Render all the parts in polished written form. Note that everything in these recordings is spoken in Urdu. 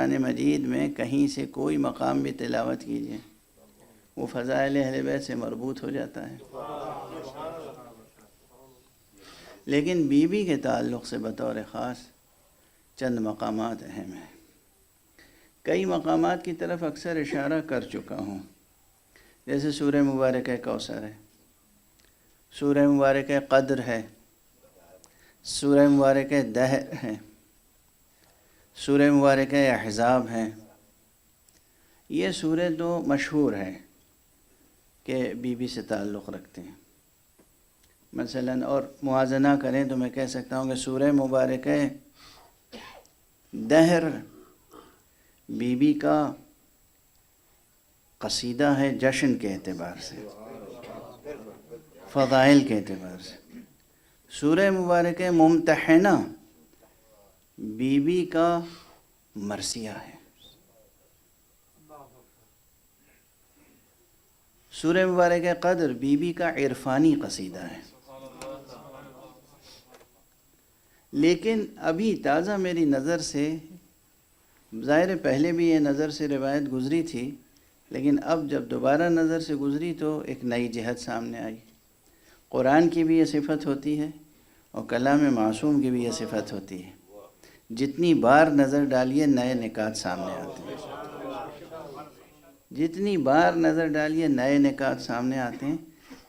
قرآن مجید میں کہیں سے کوئی مقام بھی تلاوت کیجیے، وہ فضائل اہل بیت سے مربوط ہو جاتا ہے۔ لیکن بی بی کے تعلق سے بطور خاص چند مقامات اہم ہیں۔ کئی مقامات کی طرف اکثر اشارہ کر چکا ہوں، جیسے سورہ مبارکہ کوثر ہے، سورہ مبارکہ قدر ہے، سورہ مبارکہ دہر ہے، سورہ مبارکہ احزاب ہیں۔ یہ سورہ تو مشہور ہے کہ بی بی سے تعلق رکھتے ہیں۔ مثلا اور موازنہ کریں تو میں کہہ سکتا ہوں کہ سورہ مبارکہ دہر بی بی کا قصیدہ ہے جشن کے اعتبار سے، فضائل کے اعتبار سے۔ سورہ مبارکہ ممتحنہ بی بی کا مرثیہ ہے۔ سورہ مبارکہ قدر بی بی کا عرفانی قصیدہ ہے۔ لیکن ابھی تازہ میری نظر سے، ظاہر پہلے بھی یہ نظر سے روایت گزری تھی، لیکن اب جب دوبارہ نظر سے گزری تو ایک نئی جہت سامنے آئی۔ قرآن کی بھی یہ صفت ہوتی ہے اور کلام معصوم کی بھی یہ صفت ہوتی ہے، جتنی بار نظر ڈالیے نئے نکات سامنے آتے ہیں، جتنی بار نظر ڈالیے نئے نکات سامنے آتے ہیں،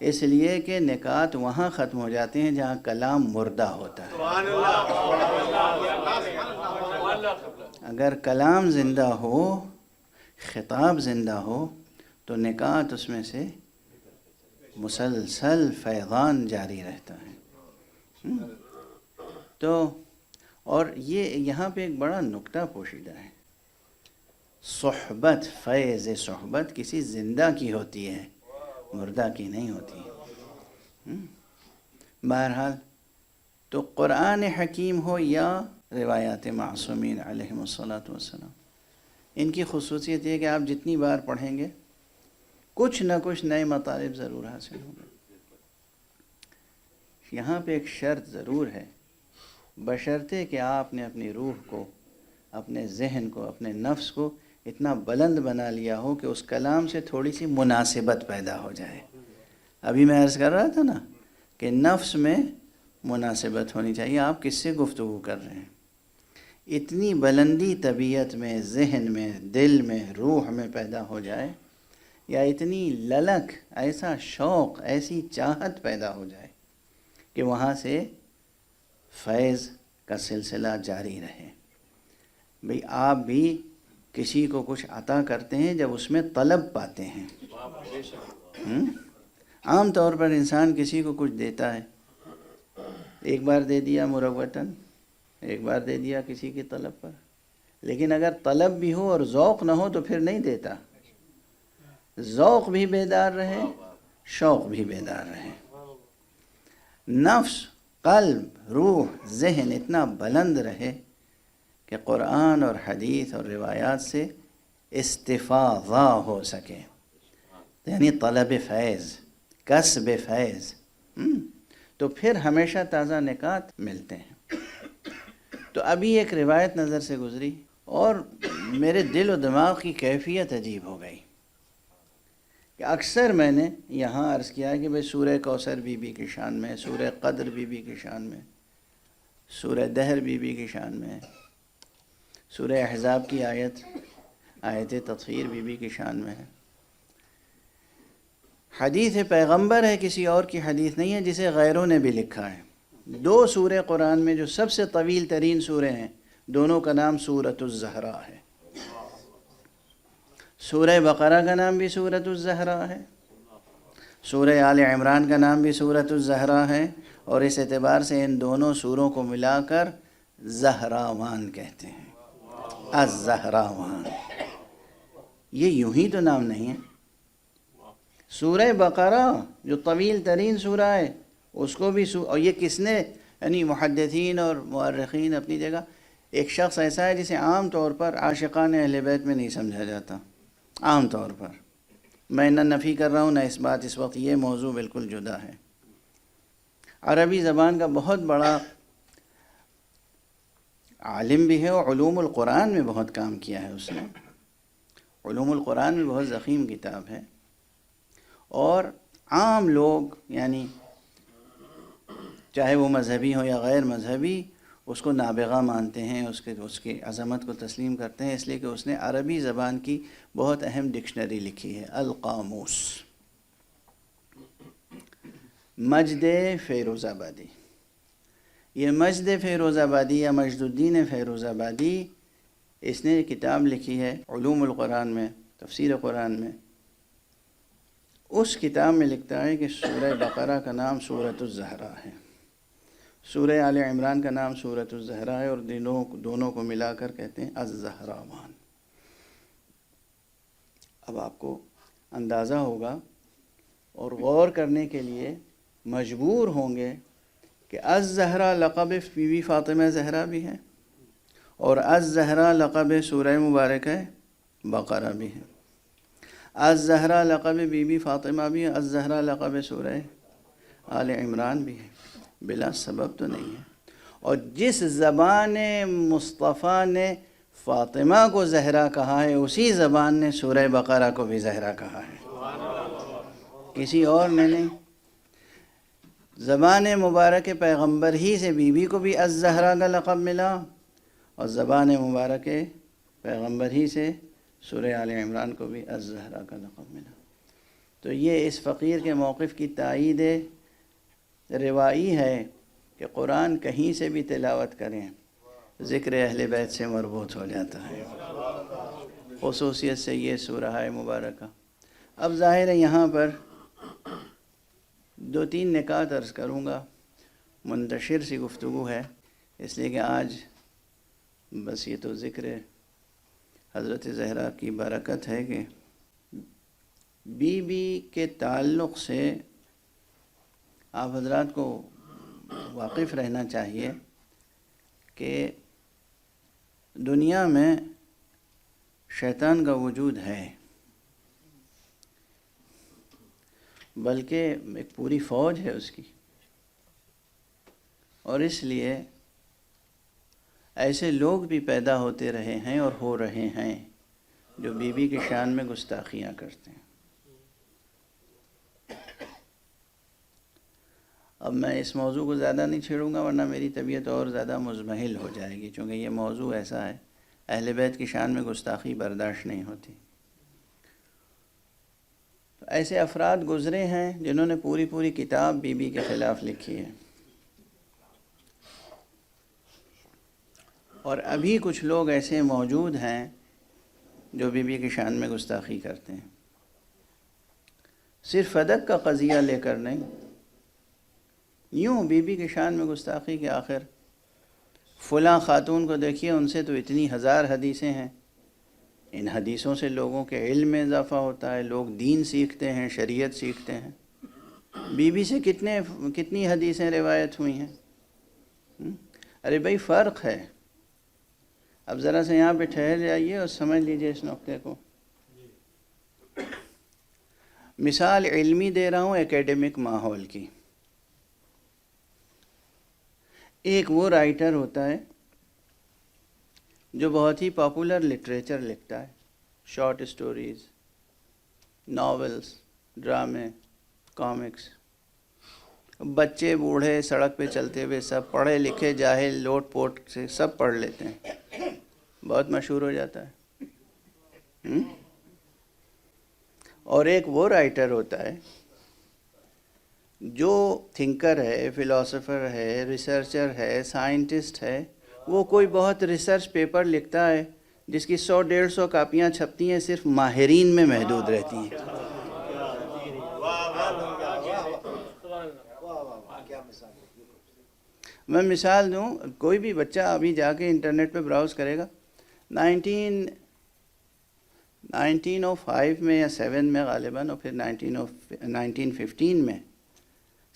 اس لیے کہ نکات وہاں ختم ہو جاتے ہیں جہاں کلام مردہ ہوتا ہے۔ اگر کلام زندہ ہو، خطاب زندہ ہو، تو نکات اس میں سے مسلسل فیضان جاری رہتا ہے۔ تو اور یہ یہاں پہ ایک بڑا نکتہ پوشیدہ ہے، صحبت، فیض صحبت کسی زندہ کی ہوتی ہے، مردہ کی نہیں ہوتی۔ بہرحال تو قرآن حکیم ہو یا روایات معصومین علیہم الصلاۃ والسلام، ان کی خصوصیت یہ کہ آپ جتنی بار پڑھیں گے کچھ نہ کچھ نئے مطالب ضرور حاصل ہوں گے۔ یہاں پہ ایک شرط ضرور ہے، بشرطے کہ آپ نے اپنی روح کو، اپنے ذہن کو، اپنے نفس کو اتنا بلند بنا لیا ہو کہ اس کلام سے تھوڑی سی مناسبت پیدا ہو جائے۔ ابھی میں عرض کر رہا تھا نا کہ نفس میں مناسبت ہونی چاہیے، آپ کس سے گفتگو کر رہے ہیں۔ اتنی بلندی طبیعت میں، ذہن میں، دل میں، روح میں پیدا ہو جائے، یا اتنی للک، ایسا شوق، ایسی چاہت پیدا ہو جائے کہ وہاں سے فیض کا سلسلہ جاری رہے۔ بھئی آپ بھی کسی کو کچھ عطا کرتے ہیں جب اس میں طلب پاتے ہیں۔ عام طور پر انسان کسی کو کچھ دیتا ہے، ایک بار دے دیا مروتاً، ایک بار دے دیا کسی کی طلب پر، لیکن اگر طلب بھی ہو اور ذوق نہ ہو تو پھر نہیں دیتا۔ ذوق بھی بیدار رہے، شوق بھی بیدار رہے، نفس، قلب، روح، ذہن اتنا بلند رہے کہ قرآن اور حدیث اور روایات سے استفاضہ ہو سکے، یعنی طلب فیض، کسب فیض، تو پھر ہمیشہ تازہ نکات ملتے ہیں۔ تو ابھی ایک روایت نظر سے گزری اور میرے دل و دماغ کی کیفیت عجیب ہو گئی کہ اکثر میں نے یہاں عرض کیا کہ بھئی سورہ کوثر بی بی کی شان میں، سورہ قدر بی بی کی شان میں، سورہ دہر بی بی کی شان میں، سورہ احزاب کی آیت تطہیر بی بی کی شان میں ہے۔ حدیث پیغمبر ہے، کسی اور کی حدیث نہیں ہے، جسے غیروں نے بھی لکھا ہے۔ دو سورہ قرآن میں جو سب سے طویل ترین سورہ ہیں، دونوں کا نام سورۃ الزہراء ہے۔ سورہ بقرہ کا نام بھی سورۃ الزہراء ہے، سورہ آل عمران کا نام بھی سورۃ الزہراء ہے، اور اس اعتبار سے ان دونوں سوروں کو ملا کر زہراوان کہتے ہیں۔ الزہراوان، یہ یوں ہی تو نام نہیں ہے۔ سورہ بقرہ جو طویل ترین سورہ ہے، اس کو بھی اور یہ کس نے، یعنی محدثین اور مورخین اپنی جگہ، ایک شخص ایسا ہے جسے عام طور پر عاشقان اہل بیت میں نہیں سمجھا جاتا، عام طور پر۔ میں نہ نفی کر رہا ہوں نہ اس بات، اس وقت یہ موضوع بالکل جدا ہے۔ عربی زبان کا بہت بڑا عالم بھی ہے اور علوم القرآن میں بہت کام کیا ہے اس نے. علوم القرآن میں بہت ضخیم کتاب ہے. اور عام لوگ یعنی چاہے وہ مذہبی ہو یا غیر مذہبی اس کو نابغہ مانتے ہیں، اس کی عظمت کو تسلیم کرتے ہیں، اس لیے کہ اس نے عربی زبان کی بہت اہم ڈکشنری لکھی ہے، القاموس. مجد فیروز آبادی، یہ مجد فیروز آبادی یا مجد الدین فیروز آبادی اس نے کتاب لکھی ہے علوم القرآن میں، تفسیر قرآن میں. اس کتاب میں لکھتا ہے کہ سورہ بقرہ کا نام سورۃ الزہرا ہے، سورہ آل عمران کا نام سورۃ الزہرا ہے، اور دونوں کو ملا کر کہتے ہیں الزہراوان. اب آپ کو اندازہ ہوگا اور غور کرنے کے لیے مجبور ہوں گے کہ الزہرا لقب بی بی فاطمہ زہرا بھی ہے، اور الزہرا لقب سورہ مبارکہ بقرہ بھی ہے. الزہرا لقب بی بی فاطمہ بھی ہے، الزہرا لقب سورہ آل عمران بھی ہے. بلا سبب تو نہیں ہے. اور جس زبان مصطفیٰ نے فاطمہ کو زہرا کہا ہے اسی زبان نے سورہ بقرہ کو بھی زہرا کہا ہے، کسی اور نے نہیں. زبان مبارک پیغمبر ہی سے بی بی کو بھی الزہرا کا لقب ملا، اور زبان مبارک پیغمبر ہی سے سورہ آل عمران کو بھی الزہرا کا لقب ملا. تو یہ اس فقیر کے موقف کی تائید روائی ہے کہ قرآن کہیں سے بھی تلاوت کریں ذکر اہل بیت سے مربوط ہو جاتا ہے، خصوصیت سے یہ سورہ مبارکہ. اب ظاہر ہے یہاں پر 2-3 نکات عرض کروں گا، منتشر سی گفتگو ہے، اس لیے کہ آج بس یہ تو ذکر حضرت زہرا کی برکت ہے کہ بی بی کے تعلق سے آپ حضرات کو واقف رہنا چاہیے کہ دنیا میں شیطان کا وجود ہے، بلکہ ایک پوری فوج ہے اس کی. اور اس لیے ایسے لوگ بھی پیدا ہوتے رہے ہیں اور ہو رہے ہیں جو بی بی کی شان میں گستاخیاں کرتے ہیں. اب میں اس موضوع کو زیادہ نہیں چھیڑوں گا ورنہ میری طبیعت اور زیادہ مزمحل ہو جائے گی، چونکہ یہ موضوع ایسا ہے اہل بیت کی شان میں گستاخی برداشت نہیں ہوتی. ایسے افراد گزرے ہیں جنہوں نے پوری کتاب بی بی کے خلاف لکھی ہے، اور ابھی کچھ لوگ ایسے موجود ہیں جو بی بی کی شان میں گستاخی کرتے ہیں. صرف ادب کا قضیہ لے کر نہیں، یوں بی بی کی شان میں گستاخی کے آخر فلاں خاتون کو دیکھیے ان سے تو اتنی 1000 حدیثیں ہیں، ان حدیثوں سے لوگوں کے علم میں اضافہ ہوتا ہے، لوگ دین سیکھتے ہیں، شریعت سیکھتے ہیں. بی بی سے کتنی حدیثیں روایت ہوئی ہیں. ارے بھائی فرق ہے. اب ذرا سے یہاں پہ ٹھہر جائیے اور سمجھ لیجئے اس نقطے کو. مثال علمی دے رہا ہوں ایکیڈمک ماحول کی. ایک وہ رائٹر ہوتا ہے جو بہت ہی پاپولر لٹریچر لکھتا ہے، شارٹ سٹوریز، ناولز، ڈرامے، کامکس. بچے بوڑھے سڑک پہ چلتے ہوئے سب پڑھے لکھے جاہل لوٹ پوٹ سے سب پڑھ لیتے ہیں، بہت مشہور ہو جاتا ہے. اور ایک وہ رائٹر ہوتا ہے جو تھنکر ہے، فلاسفر ہے، ریسرچر ہے، سائنٹسٹ ہے. وہ کوئی بہت ریسرچ پیپر لکھتا ہے جس کی 100-150 کاپیاں چھپتی ہیں، صرف ماہرین میں محدود رہتی ہیں. میں مثال دوں، کوئی بھی بچہ ابھی جا کے انٹرنیٹ پہ براؤز کرے گا، 1905 میں یا 7 میں غالباً، اور پھر 1915 میں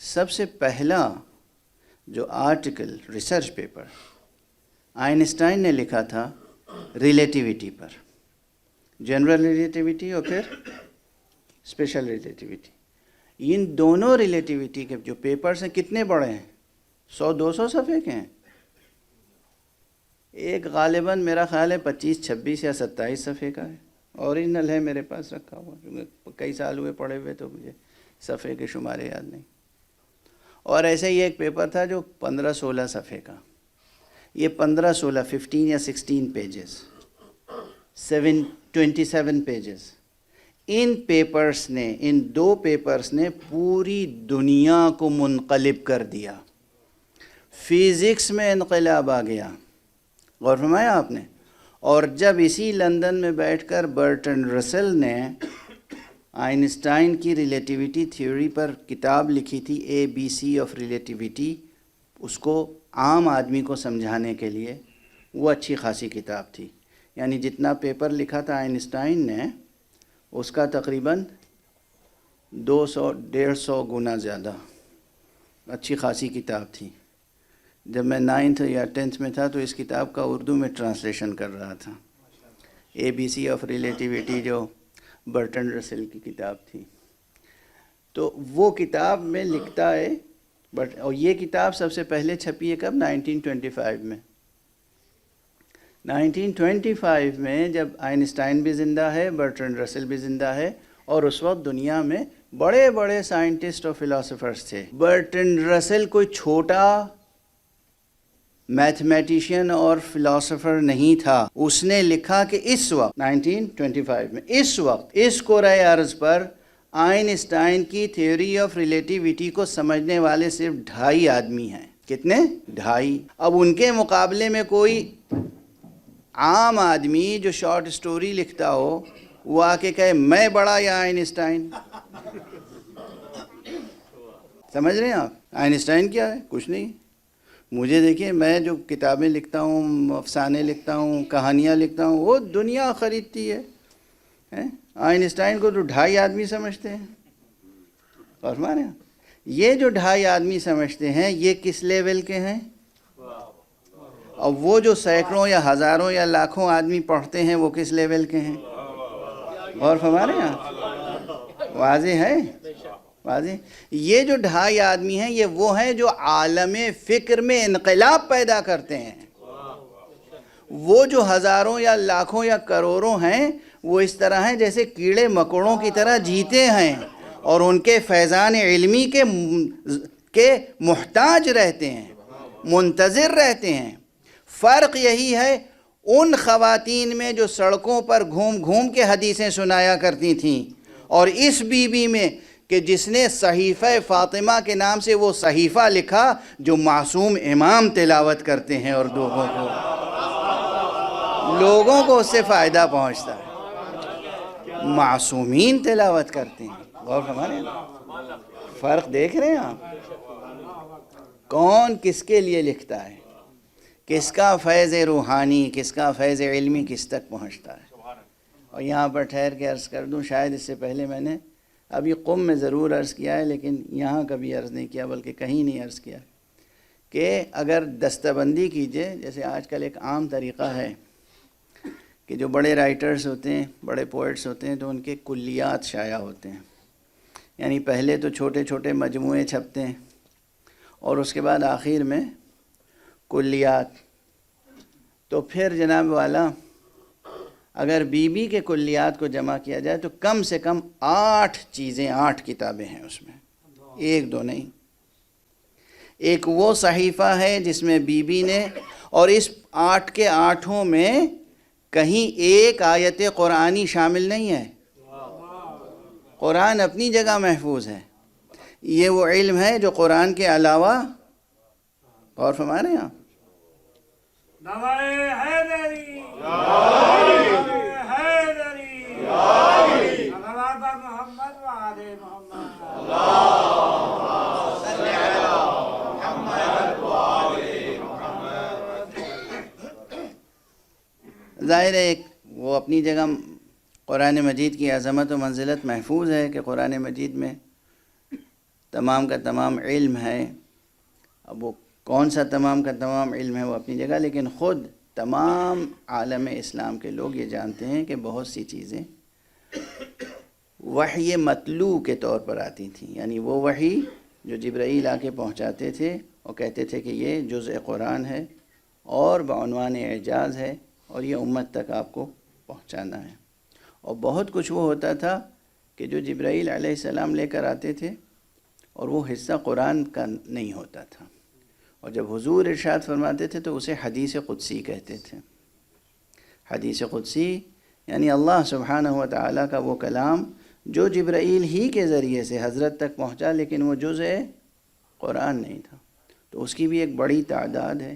سب سے پہلا جو آرٹیکل ریسرچ پیپر آئنسٹائن نے لکھا تھا ریلیٹیوٹی پر، جنرل ریلیٹیوٹی اور پھر اسپیشل ریلیٹیوٹی. ان دونوں ریلیٹیوٹی کے جو پیپرز ہیں کتنے بڑے ہیں، 100-200 صفحے کے ہیں. ایک غالباً میرا خیال ہے 25 26 یا 27 صفحے کا ہے، اوریجنل ہے میرے پاس رکھا ہوا، کیونکہ کئی سال ہوئے پڑھے ہوئے تو مجھے صفحے کے شمارے یاد نہیں۔ اور ایسے ہی ایک پیپر تھا جو 15 16 صفحے کا، یہ 15 16 15 یا 16 پیجز 27 پیجز، ان پیپرز نے، ان 2 پیپرز نے پوری دنیا کو منقلب کر دیا۔ فزکس میں انقلاب آ گیا، غور فرمایا آپ نے۔ اور جب اسی لندن میں بیٹھ کر برٹن رسل نے آئنسٹائن کی ریلیٹیوٹی تھیوری پر کتاب لکھی تھی، ABC آف ریلیٹیوٹی، اس کو عام آدمی کو سمجھانے کے لیے، وہ اچھی خاصی کتاب تھی۔ یعنی جتنا پیپر لکھا تھا آئنسٹائن نے، اس کا تقریباً 200 150 گنا زیادہ، اچھی خاصی کتاب تھی۔ جب میں 9th یا 10th میں تھا تو اس کتاب کا اردو میں ٹرانسلیشن کر رہا تھا، ABC آف ریلیٹیوٹی جو برٹن رسل کی کتاب تھی۔ تو وہ کتاب میں لکھتا ہے، اور یہ کتاب سب سے پہلے چھپی ہے کب؟ 1925 میں۔ 1925 میں جب آئنسٹائن بھی زندہ ہے، برٹن رسل بھی زندہ ہے، اور اس وقت دنیا میں بڑے بڑے سائنٹسٹ اور فلاسفرز تھے۔ برٹن رسل کوئی چھوٹا میتھمیٹیشین اور فلاسفر نہیں تھا۔ اس نے لکھا کہ اس وقت 1925 میں، اس وقت اس کرۂ ارض پر آئنسٹائن کی تھیوری آف ریلیٹیوٹی کو سمجھنے والے صرف 2.5 آدمی ہیں۔ کتنے؟ 2.5۔ اب ان کے مقابلے میں کوئی عام آدمی جو شارٹ سٹوری لکھتا ہو، وہ آ کے کہے میں بڑا یا آئنسٹائن؟ سمجھ رہے ہیں آپ؟ آئنسٹائن کیا ہے؟ کچھ نہیں۔ مجھے دیکھیے، میں جو کتابیں لکھتا ہوں، افسانے لکھتا ہوں، کہانیاں لکھتا ہوں، وہ دنیا خریدتی ہے۔ آئنسٹائن کو تو 2.5 آدمی سمجھتے ہیں۔ اور ہمارے یہ جو 2.5 آدمی سمجھتے ہیں، یہ کس لیول کے ہیں؟ اور وہ جو سینکڑوں یا ہزاروں یا لاکھوں آدمی پڑھتے ہیں، وہ کس لیول کے ہیں؟ اور ہمارے یہاں واضح ہے، واضح۔ یہ جو 2.5 آدمی ہیں، یہ وہ ہیں جو عالم فکر میں انقلاب پیدا کرتے ہیں۔ وہ جو ہزاروں یا لاکھوں یا کروڑوں ہیں، وہ اس طرح ہیں جیسے کیڑے مکوڑوں کی طرح جیتے ہیں، اور ان کے فیضان علمی کے محتاج رہتے ہیں، منتظر رہتے ہیں۔ فرق یہی ہے ان خواتین میں جو سڑکوں پر گھوم گھوم کے حدیثیں سنایا کرتی تھیں، اور اس بی بی میں کہ جس نے صحیفہ فاطمہ کے نام سے وہ صحیفہ لکھا جو معصوم امام تلاوت کرتے ہیں، اور لوگوں کو اس سے فائدہ پہنچتا ہے۔ معصومین تلاوت کرتے ہیں۔ غور ہمارے فرق دیکھ رہے ہیں آپ؟ کون کس کے لیے لکھتا ہے، کس کا فیض روحانی، کس کا فیض علمی کس تک پہنچتا ہے۔ اور یہاں پر ٹھہر کے عرض کر دوں، شاید اس سے پہلے میں نے ابھی قم میں ضرور عرض کیا ہے، لیکن یہاں کبھی عرض نہیں کیا، بلکہ کہیں نہیں عرض کیا، کہ اگر دستہ بندی کیجئے، جیسے آج کل ایک عام طریقہ ہے کہ جو بڑے رائٹرز ہوتے ہیں، بڑے پوئٹس ہوتے ہیں، تو ان کے کلیات شائع ہوتے ہیں۔ یعنی پہلے تو چھوٹے چھوٹے مجموعے چھپتے ہیں، اور اس کے بعد آخر میں کلیات۔ تو پھر جناب والا، اگر بی بی کے کلیات کو جمع کیا جائے تو کم سے کم 8 چیزیں، 8 کتابیں ہیں اس میں، 1 2 نہیں۔ ایک وہ صحیفہ ہے جس میں بی بی نے، اور اس 8 کے 8 میں کہیں ایک آیت قرآنی شامل نہیں ہے۔ قرآن اپنی جگہ محفوظ ہے۔ یہ وہ علم ہے جو قرآن کے علاوہ، اور فرما رہے ہیں آپ، ظاہر ہے وہ اپنی جگہ قرآن مجید کی عظمت و منزلت محفوظ ہے کہ قرآن مجید میں تمام کا تمام علم ہے۔ اب وہ کون سا تمام کا تمام علم ہے وہ اپنی جگہ، لیکن خود تمام عالم اسلام کے لوگ یہ جانتے ہیں کہ بہت سی چیزیں وحی مطلوع کے طور پر آتی تھیں، یعنی وہ وحی جو جبرائیل آ کے پہنچاتے تھے اور کہتے تھے کہ یہ جزء قرآن ہے اور بعنوان اعجاز ہے، اور یہ امت تک آپ کو پہنچانا ہے۔ اور بہت کچھ وہ ہوتا تھا کہ جو جبرائیل علیہ السلام لے کر آتے تھے، اور وہ حصہ قرآن کا نہیں ہوتا تھا، اور جب حضور ارشاد فرماتے تھے تو اسے حدیث قدسی کہتے تھے۔ حدیث قدسی یعنی اللہ سبحانہ و تعالیٰ کا وہ کلام جو جبرائیل ہی کے ذریعے سے حضرت تک پہنچا، لیکن وہ جزء قرآن نہیں تھا۔ تو اس کی بھی ایک بڑی تعداد ہے،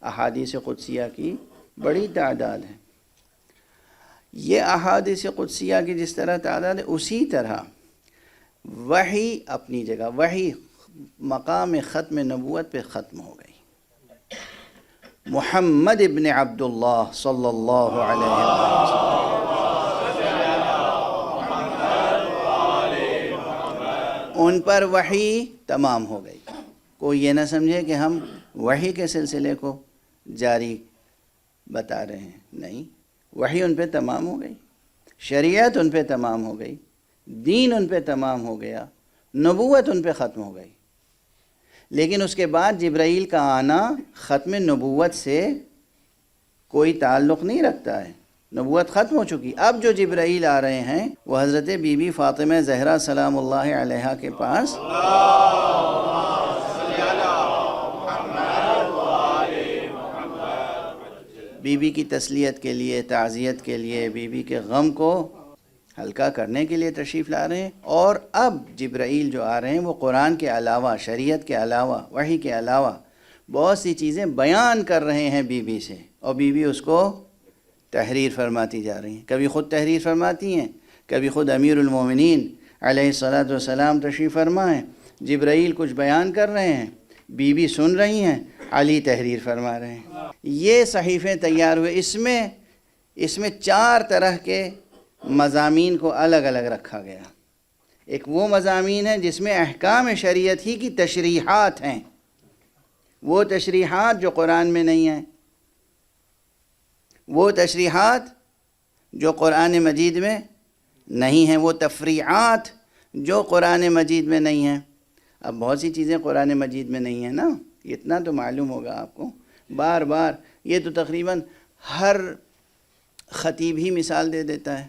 احادیث قدسیہ کی بڑی تعداد ہے۔ یہ احادیث قدسیہ کی جس طرح تعداد ہے، اسی طرح وحی اپنی جگہ، وحی مقام ختم نبوت پہ ختم ہو گئی۔ محمد ابن عبداللہ صلی اللہ علیہ وسلم، ان پر وحی تمام ہو گئی۔ کوئی یہ نہ سمجھے کہ ہم وحی کے سلسلے کو جاری بتا رہے ہیں، نہیں، وحی ان پہ تمام ہو گئی، شریعت ان پہ تمام ہو گئی، دین ان پہ تمام ہو گیا، نبوت ان پہ ختم ہو گئی۔ لیکن اس کے بعد جبرائیل کا آنا ختم نبوت سے کوئی تعلق نہیں رکھتا ہے، نبوت ختم ہو چکی۔ اب جو جبرائیل آ رہے ہیں وہ حضرت بی بی فاطمہ زہرا سلام اللہ علیہا کے پاس بی بی کی تسلیت کے لیے، تعزیت کے لیے، بی بی کے غم کو ہلکا کرنے کے لیے تشریف لا رہے ہیں۔ اور اب جبرائیل جو آ رہے ہیں وہ قرآن کے علاوہ، شریعت کے علاوہ، وحی کے علاوہ بہت سی چیزیں بیان کر رہے ہیں بی بی سے، اور بی بی اس کو تحریر فرماتی جا رہی ہیں۔ کبھی خود تحریر فرماتی ہیں، کبھی خود امیر المومنین علیہ الصلاۃ والسلام تشریف فرما ہیں، جبرائیل کچھ بیان کر رہے ہیں، بی بی سن رہی ہیں، علی تحریر فرما رہے ہیں۔ یہ صحیفے تیار ہوئے، اس میں 4 طرح کے مضامین کو الگ الگ رکھا گیا۔ ایک وہ مضامین ہے جس میں احکام شریعت ہی کی تشریحات ہیں، وہ تشریحات جو قرآن میں نہیں ہیں، وہ تشریحات جو قرآن مجید میں نہیں ہیں، وہ تفریعات جو قرآن مجید میں نہیں ہیں۔ اب بہت سی چیزیں قرآن مجید میں نہیں ہیں نا، اتنا تو معلوم ہوگا آپ کو، بار بار یہ تو تقریباً ہر خطیب ہی مثال دے دیتا ہے،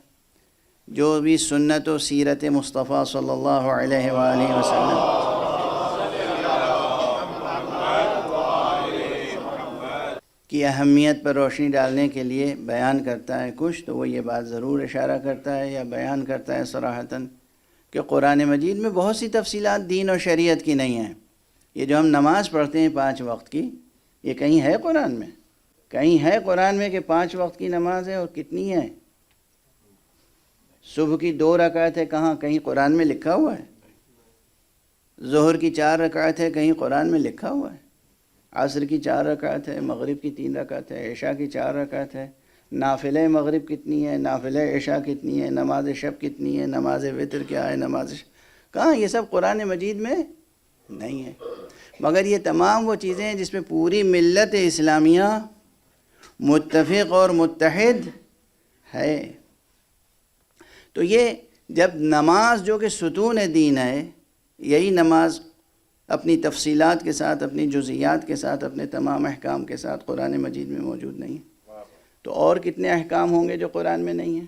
جو بھی سنت و سیرت مصطفیٰ صلی اللہ علیہ وآلہ وسلم کی اہمیت پر روشنی ڈالنے کے لیے بیان کرتا ہے کچھ، تو وہ یہ بات ضرور اشارہ کرتا ہے یا بیان کرتا ہے صراحتاً کہ قرآن مجید میں بہت سی تفصیلات دین اور شریعت کی نہیں ہیں۔ یہ جو ہم نماز پڑھتے ہیں 5 وقت کی، یہ کہیں ہے قرآن میں؟ کہیں ہے قرآن میں کہ 5 وقت کی نماز ہے؟ اور کتنی ہے؟ صبح کی 2 رکعت ہے، کہاں؟ کہیں قرآن میں لکھا ہوا ہے؟ ظہر کی 4 رکعت ہے، کہیں قرآن میں لکھا ہوا ہے؟ عصر کی 4 رکعت ہے، مغرب کی 3 رکعت ہے، عشاء کی 4 رکعت ہے، نافلہ مغرب کتنی ہے، نافلہ عشاء کتنی ہے، نماز شب کتنی ہے، نماز وتر کیا ہے، کہاں؟ یہ سب قرآن مجید میں نہیں ہے۔ مگر یہ تمام وہ چیزیں ہیں جس میں پوری ملت اسلامیہ متفق اور متحد ہے۔ تو یہ جب نماز جو کہ ستون دین ہے، یہی نماز اپنی تفصیلات کے ساتھ، اپنی جزئیات کے ساتھ، اپنے تمام احکام کے ساتھ قرآن مجید میں موجود نہیں ہے، تو اور کتنے احکام ہوں گے جو قرآن میں نہیں ہیں؟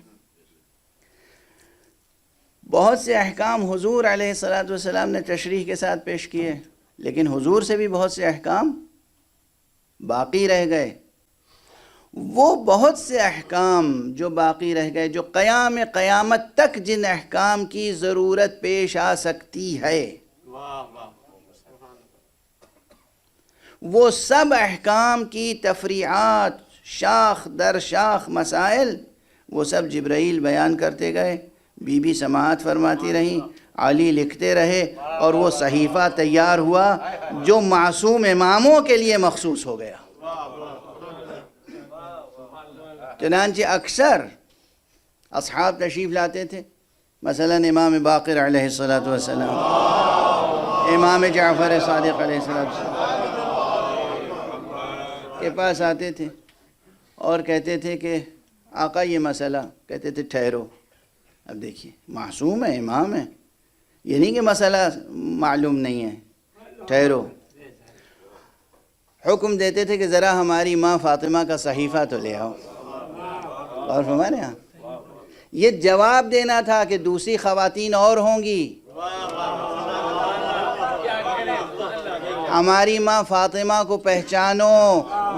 بہت سے احکام حضور علیہ الصلاۃ والسلام نے تشریح کے ساتھ پیش کیے، لیکن حضور سے بھی بہت سے احکام باقی رہ گئے۔ وہ بہت سے احکام جو باقی رہ گئے، جو قیامت تک جن احکام کی ضرورت پیش آ سکتی ہے، وہ سب احکام کی تفریعات، شاخ در شاخ مسائل، وہ سب جبرائیل بیان کرتے گئے، بی بی سماعت فرماتی رہیں، علی لکھتے رہے، اور وہ صحیفہ تیار ہوا جو معصوم اماموں کے لیے مخصوص ہو گیا۔ چنانچہ اکثر اصحاب تشریف لاتے تھے، مثلا امام باقر علیہ السلام، امام جعفر صادق علیہ السلام کے پاس آتے تھے اور کہتے تھے کہ آقا یہ مسئلہ، کہتے تھے ٹھہرو، اب دیکھیے معصوم ہے، امام ہے، یہ نہیں کہ مسئلہ معلوم نہیں ہے، ٹھہرو۔ حکم دیتے تھے کہ ذرا ہماری ماں فاطمہ کا صحیفہ تو لے آؤ، اور ہمارے یہاں یہ جواب دینا تھا کہ دوسری خواتین اور ہوں گی، ہماری ماں فاطمہ کو پہچانو،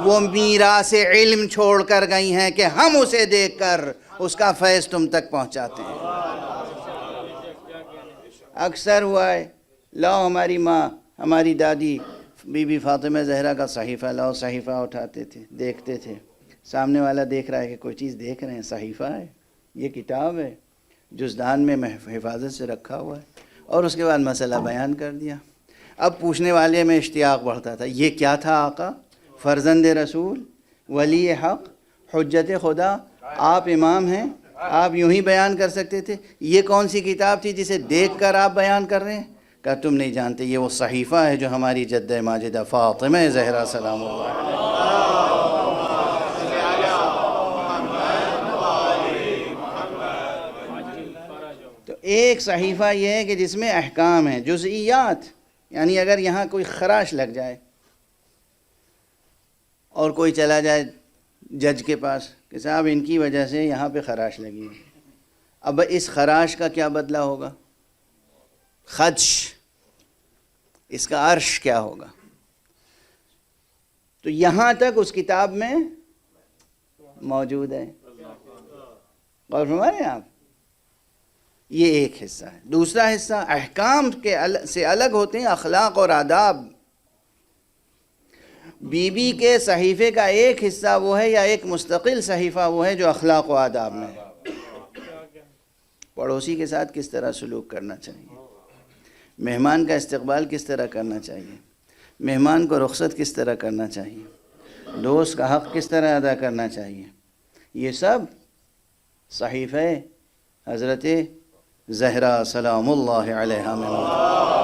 وہ میراث علم چھوڑ کر گئی ہیں کہ ہم اسے دیکھ کر اس کا فیض تم تک پہنچاتے ہیں۔ اکثر ہوا ہے، لاؤ ہماری ماں، ہماری دادی بی بی فاطمہ زہرا کا صحیفہ لاؤ، صحیفہ اٹھاتے تھے، دیکھتے تھے، سامنے والا دیکھ رہا ہے کہ کوئی چیز دیکھ رہے ہیں، صحیفہ ہے، یہ کتاب ہے، جزدان میں حفاظت سے رکھا ہوا ہے، اور اس کے بعد مسئلہ بیان کر دیا۔ اب پوچھنے والے میں اشتیاق بڑھتا تھا، یہ کیا تھا آقا؟ فرزند رسول، ولی حق، حجت خدا، آپ امام ہیں، آپ یوں ہی بیان کر سکتے تھے، یہ کون سی کتاب تھی جسے دیکھ کر آپ بیان کر رہے ہیں؟ کہا تم نہیں جانتے، یہ وہ صحیفہ ہے جو ہماری جدہ ماجدہ فاطمہ زہرا سلام اللہ علیہا۔ تو ایک صحیفہ یہ ہے کہ جس میں احکام ہیں، جزئیات، یعنی اگر یہاں کوئی خراش لگ جائے اور کوئی چلا جائے جج کے پاس کہ صاحب ان کی وجہ سے یہاں پہ خراش لگی ہے، اب اس خراش کا کیا بدلہ ہوگا؟ خدش، اس کا عرش کیا ہوگا؟ تو یہاں تک اس کتاب میں موجود ہے، غور فرمائیں آپ۔ یہ ایک حصہ ہے۔ دوسرا حصہ احکام کے سے الگ ہوتے ہیں اخلاق اور آداب۔ بی بی کے صحیفے کا ایک حصہ وہ ہے، یا ایک مستقل صحیفہ وہ ہے جو اخلاق و آداب میں ہے۔ پڑوسی کے ساتھ کس طرح سلوک کرنا چاہیے، مہمان کا استقبال کس طرح کرنا چاہیے، مہمان کو رخصت کس طرح کرنا چاہیے، دوست کا حق کس طرح ادا کرنا چاہیے، یہ سب صحیفہ حضرت زہرا سلام اللہ علیہا میں موجود ہے۔